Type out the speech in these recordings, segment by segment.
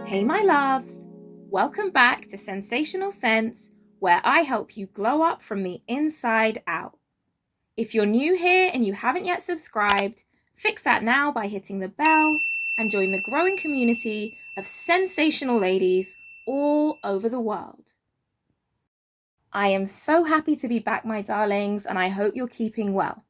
Hey my loves, welcome back to Sensational Sense, where I help you glow up from the inside out. If you're new here and you haven't yet subscribed, fix that now by hitting the bell and join the growing community of sensational ladies all over the world. I am so happy to be back, my darlings, and I hope you're keeping well.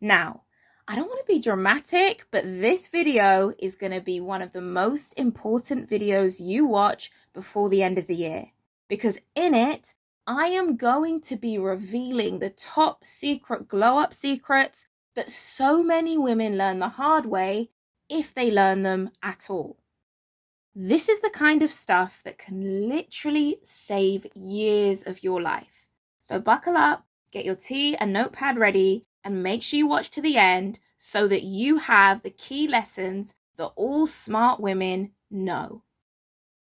Now, I don't want to be dramatic, but this video is going to be one of the most important videos you watch before the end of the year, because in it, I am going to be revealing the top secret glow-up secrets that so many women learn the hard way, if they learn them at all. This is the kind of stuff that can literally save years of your life. So buckle up, get your tea and notepad ready, and make sure you watch to the end so that you have the key lessons that all smart women know.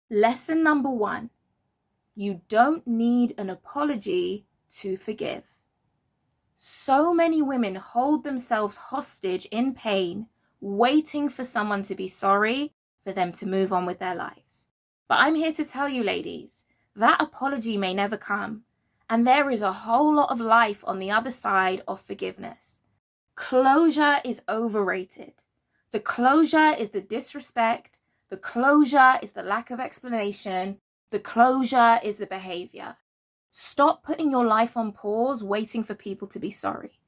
Lesson number 1. You don't need an apology to forgive. So many women hold themselves hostage in pain, waiting for someone to be sorry for them to move on with their lives. But I'm here to tell you, ladies, that apology may never come. And there is a whole lot of life on the other side of forgiveness. Closure is overrated. The closure is the disrespect. The closure is the lack of explanation. The closure is the behavior. Stop putting your life on pause waiting for people to be sorry.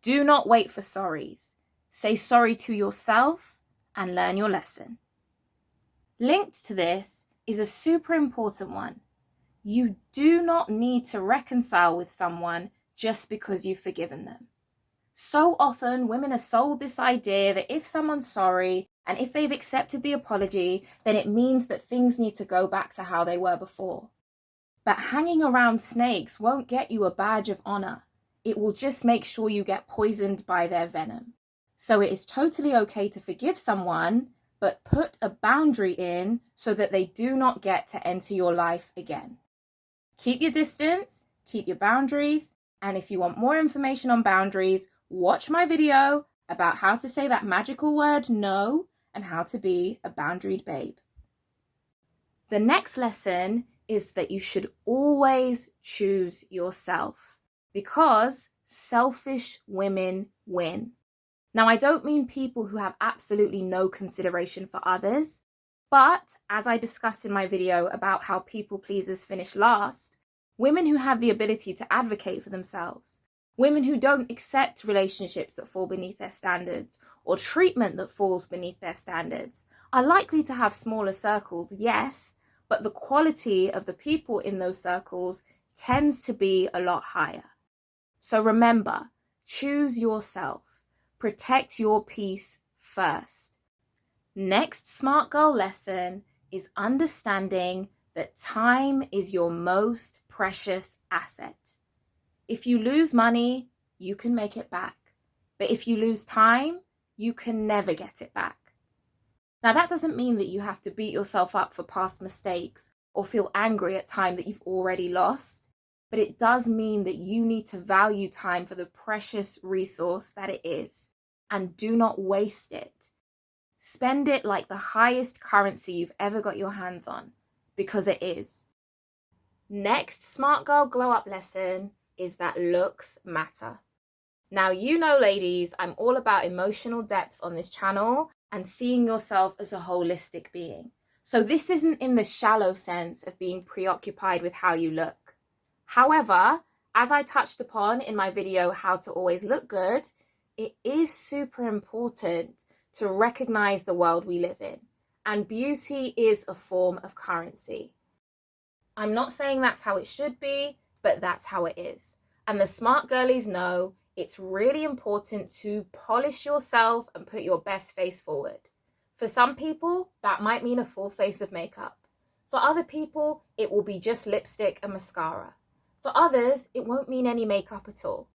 Do not wait for sorries. Say sorry to yourself and learn your lesson. Linked to this is a super important one. You do not need to reconcile with someone just because you've forgiven them. So often, women are sold this idea that if someone's sorry and if they've accepted the apology, then it means that things need to go back to how they were before. But hanging around snakes won't get you a badge of honor. It will just make sure you get poisoned by their venom. So it is totally okay to forgive someone, but put a boundary in so that they do not get to enter your life again. Keep your distance, keep your boundaries, and if you want more information on boundaries, watch my video about how to say that magical word no and how to be a boundaried babe. The next lesson is that you should always choose yourself because selfish women win. Now, I don't mean people who have absolutely no consideration for others. But, as I discussed in my video about how people pleasers finish last, women who have the ability to advocate for themselves, women who don't accept relationships that fall beneath their standards or treatment that falls beneath their standards, are likely to have smaller circles, yes, but the quality of the people in those circles tends to be a lot higher. So remember, choose yourself, protect your peace first. Next smart girl lesson is understanding that time is your most precious asset. If you lose money, you can make it back. But if you lose time, you can never get it back. Now, that doesn't mean that you have to beat yourself up for past mistakes or feel angry at time that you've already lost. But it does mean that you need to value time for the precious resource that it is and do not waste it. Spend it like the highest currency you've ever got your hands on, because it is. Next smart girl glow up lesson is that looks matter. Now, you know, ladies, I'm all about emotional depth on this channel and seeing yourself as a holistic being. So this isn't in the shallow sense of being preoccupied with how you look. However, as I touched upon in my video, How to Always Look Good, it is super important to recognize the world we live in. And beauty is a form of currency. I'm not saying that's how it should be, but that's how it is. And the smart girlies know it's really important to polish yourself and put your best face forward. For some people, that might mean a full face of makeup. For other people, it will be just lipstick and mascara. For others, it won't mean any makeup at all.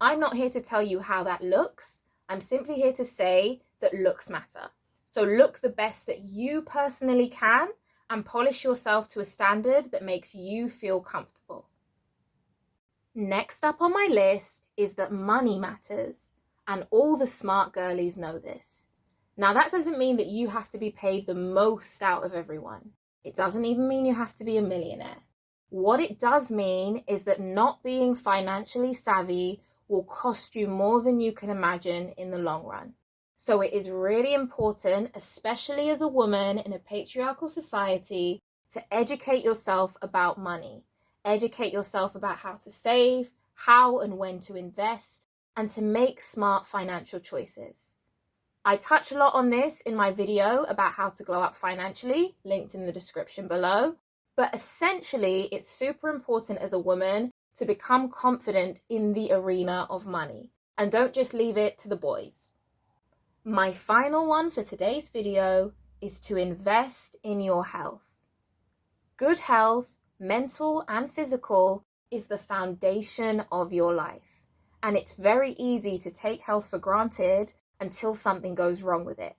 I'm not here to tell you how that looks. I'm simply here to say that looks matter. So look the best that you personally can and polish yourself to a standard that makes you feel comfortable. Next up on my list is that money matters, and all the smart girlies know this. Now, that doesn't mean that you have to be paid the most out of everyone. It doesn't even mean you have to be a millionaire. What it does mean is that not being financially savvy will cost you more than you can imagine in the long run. So it is really important, especially as a woman in a patriarchal society, to educate yourself about money. Educate yourself about how to save, how and when to invest, and to make smart financial choices. I touch a lot on this in my video about how to glow up financially, linked in the description below. But essentially, it's super important as a woman to become confident in the arena of money. And don't just leave it to the boys. My final one for today's video is to invest in your health. Good health, mental and physical, is the foundation of your life. And it's very easy to take health for granted until something goes wrong with it.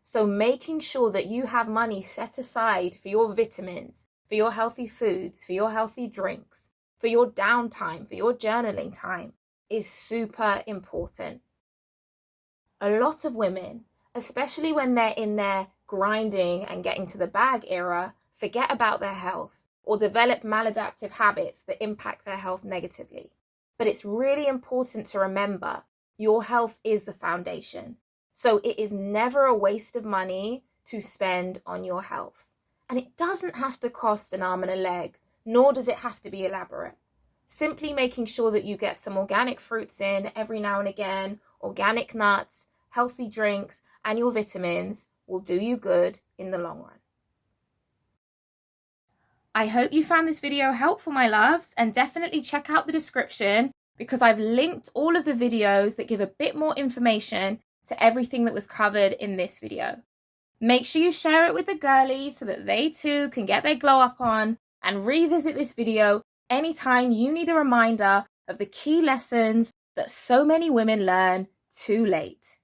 So making sure that you have money set aside for your vitamins, for your healthy foods, for your healthy drinks, for your downtime, for your journaling time is super important. A lot of women, especially when they're in their grinding and getting to the bag era, forget about their health or develop maladaptive habits that impact their health negatively. But it's really important to remember your health is the foundation. So it is never a waste of money to spend on your health. And it doesn't have to cost an arm and a leg, nor does it have to be elaborate. Simply making sure that you get some organic fruits in every now and again, organic nuts, healthy drinks, and your vitamins will do you good in the long run. I hope you found this video helpful, my loves, and definitely check out the description because I've linked all of the videos that give a bit more information to everything that was covered in this video. Make sure you share it with the girlies so that they too can get their glow up on, and revisit this video anytime you need a reminder of the key lessons that so many women learn too late.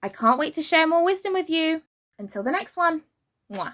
I can't wait to share more wisdom with you. Until the next one. Mwah.